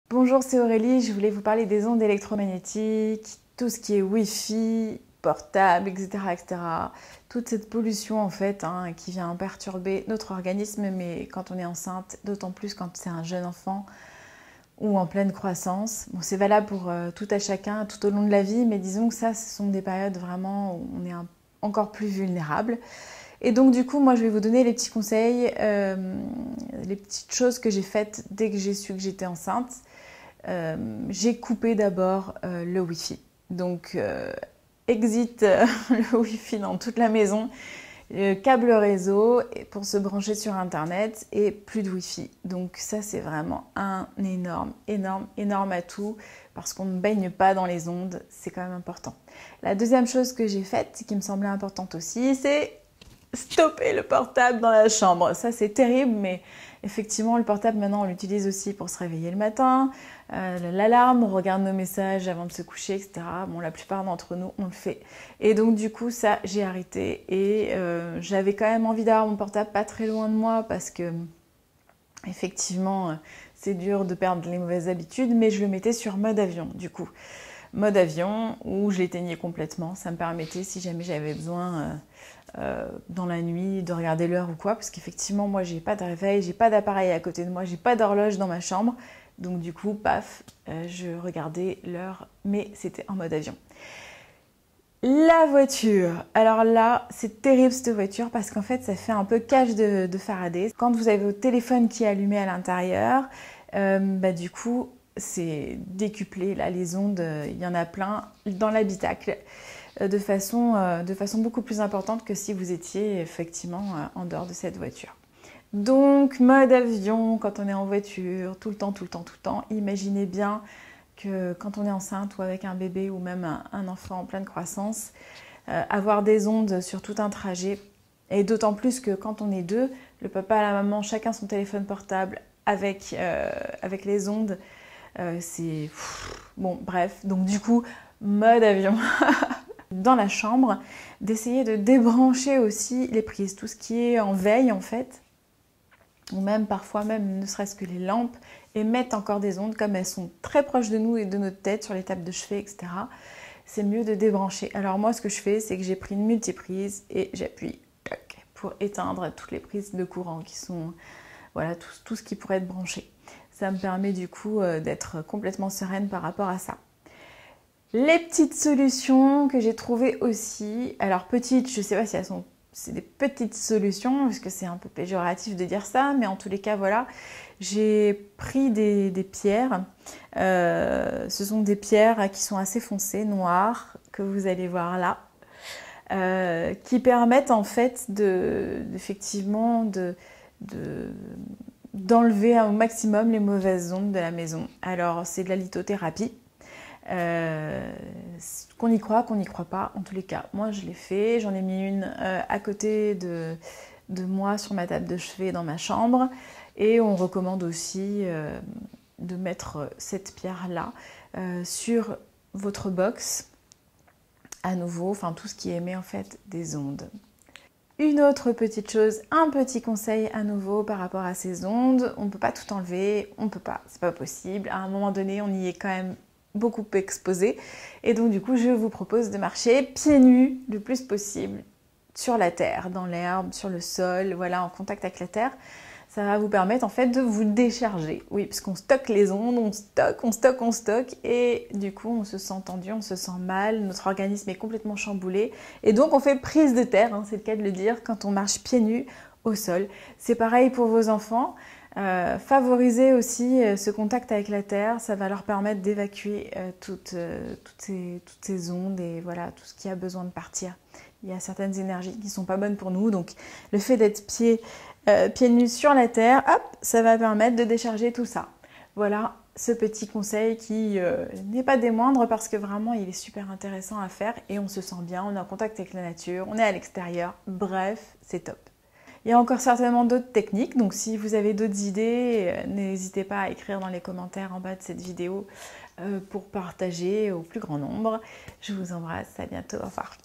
Bonjour, c'est Aurélie, je voulais vous parler des ondes électromagnétiques, tout ce qui est Wi-Fi, portable, etc., etc. Toute cette pollution en fait qui vient perturber notre organisme, mais quand on est enceinte, d'autant plus quand c'est un jeune enfant ou en pleine croissance. Bon, c'est valable pour tout à chacun, tout au long de la vie, mais disons que ça, ce sont des périodes vraiment où on est encore plus vulnérable. Et donc du coup, moi je vais vous donner les petits conseils, les petites choses que j'ai faites dès que j'ai su que j'étais enceinte. J'ai coupé d'abord le Wi-Fi. Donc exit le Wi-Fi dans toute la maison, câble réseau pour se brancher sur Internet et plus de Wi-Fi. Donc ça c'est vraiment un énorme atout parce qu'on ne baigne pas dans les ondes, c'est quand même important. La deuxième chose que j'ai faite, qui me semblait importante aussi, c'est stopper le portable dans la chambre. Ça c'est terrible, mais effectivement le portable maintenant on l'utilise aussi pour se réveiller le matin, l'alarme, on regarde nos messages avant de se coucher, etc. Bon, la plupart d'entre nous on le fait. Et donc du coup ça j'ai arrêté et j'avais quand même envie d'avoir mon portable pas très loin de moi parce que effectivement c'est dur de perdre les mauvaises habitudes, mais je le mettais sur mode avion du coup. Mode avion où je l'éteignais complètement, ça me permettait si jamais j'avais besoin dans la nuit de regarder l'heure ou quoi, parce qu'effectivement moi j'ai pas de réveil, j'ai pas d'appareil à côté de moi, j'ai pas d'horloge dans ma chambre, donc du coup paf, je regardais l'heure, mais c'était en mode avion. La voiture, alors là c'est terrible cette voiture parce qu'en fait ça fait un peu cage de Faraday. Quand vous avez votre téléphone qui est allumé à l'intérieur, du coup c'est décuplé, là les ondes, il y en a plein dans l'habitacle. De façon beaucoup plus importante que si vous étiez effectivement en dehors de cette voiture. Donc mode avion quand on est en voiture, tout le temps, imaginez bien que quand on est enceinte ou avec un bébé ou même un enfant en pleine croissance, avoir des ondes sur tout un trajet, et d'autant plus que quand on est deux, le papa et la maman, chacun son téléphone portable avec les ondes, c'est... Bon bref, donc du coup, mode avion. Dans la chambre, d'essayer de débrancher aussi les prises, tout ce qui est en veille en fait, ou même parfois même ne serait-ce que les lampes, émettent encore des ondes, comme elles sont très proches de nous et de notre tête, sur les tables de chevet, etc. C'est mieux de débrancher. Alors moi ce que je fais, c'est que j'ai pris une multiprise et j'appuie pour éteindre toutes les prises de courant qui sont, voilà, tout ce qui pourrait être branché. Ça me permet du coup d'être complètement sereine par rapport à ça. Les petites solutions que j'ai trouvées aussi, alors petites, je ne sais pas si elles sont, c'est des petites solutions, parce que c'est un peu péjoratif de dire ça, mais en tous les cas, voilà, j'ai pris des pierres, ce sont des pierres qui sont assez foncées, noires, que vous allez voir là, qui permettent en fait effectivement d'enlever au maximum les mauvaises ondes de la maison. Alors c'est de la lithothérapie. Qu'on y croit, qu'on n'y croit pas, en tous les cas, moi je l'ai fait, j'en ai mis une à côté de moi sur ma table de chevet dans ma chambre, et on recommande aussi de mettre cette pierre-là sur votre box, à nouveau, enfin tout ce qui émet en fait des ondes. Une autre petite chose, un petit conseil à nouveau par rapport à ces ondes, on ne peut pas tout enlever, on ne peut pas, c'est pas possible, à un moment donné on y est quand même beaucoup exposé, et donc du coup je vous propose de marcher pieds nus le plus possible sur la terre, dans l'herbe, sur le sol, voilà, en contact avec la terre. Ça va vous permettre en fait de vous décharger, oui, parce qu'on stocke les ondes, on stocke, et du coup on se sent tendu, on se sent mal, notre organisme est complètement chamboulé, et donc on fait prise de terre, c'est le cas de le dire, quand on marche pieds nus au sol. C'est pareil pour vos enfants. Favoriser aussi ce contact avec la terre, ça va leur permettre d'évacuer toutes ces ondes et voilà, tout ce qui a besoin de partir. Il y a certaines énergies qui ne sont pas bonnes pour nous, donc le fait d'être pieds nus sur la terre, hop, ça va permettre de décharger tout ça. Voilà ce petit conseil qui n'est pas des moindres parce que vraiment il est super intéressant à faire et on se sent bien, on est en contact avec la nature, on est à l'extérieur, bref, c'est top. Il y a encore certainement d'autres techniques, donc si vous avez d'autres idées, n'hésitez pas à écrire dans les commentaires en bas de cette vidéo pour partager au plus grand nombre. Je vous embrasse, à bientôt, au revoir.